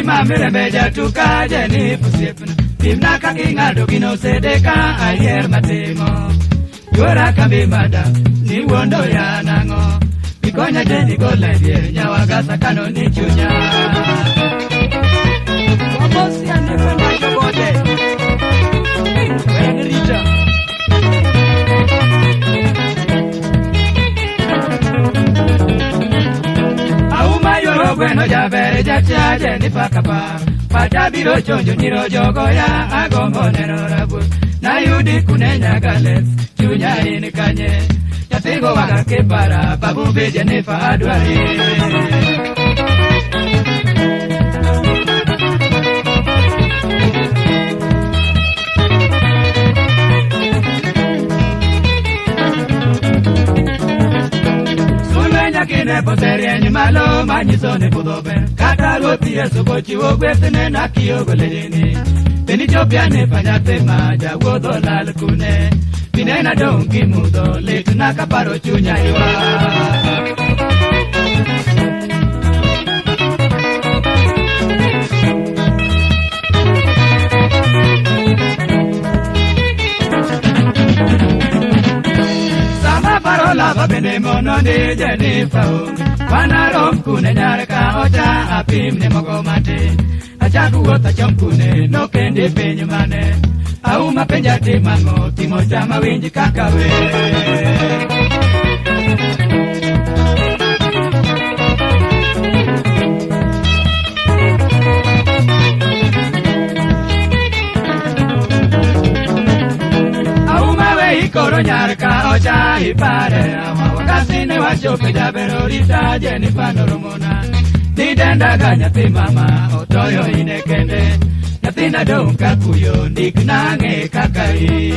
Gima miremeja tuka Jennifer Sipna Timna kangingado gino sedeka ayer matimo Yuara kambi mada ni wondo ya nango Bikonya Jenny goledie nyawaga sakano ni chunya Wabosi ya nifenda jobode Weni rita Auma yoro bueno jabere jacha Jennifer kapa Patabiro chonjo niro jogo ya agombo nero rabu Na yudi kunenya gales chunya ini kanye Yatigo waka kepara babube Jennifer adwari Sulwenya kine poserie nyumalo manyisone pudobe Kata ruoti yesu bochi wogwetene na kiyogo lejini Beni chopia ne panyatema jagodo lalkune Binena donki mudo letu nakaparo chunya iwa Sama parola babene mono de Jennifer Wana romkune nyareka ocha apimne mogomate Achaku wota chomkune no kende penyu mane Au mapenja timango timo chama winji kakawe Au mawe ikoro nyarka ocha ipare Awa wakasine wachope jaberorita Jennifer noromona Nidenda ganya timama otoyo inekende Natina donka kuyo ndignange kakai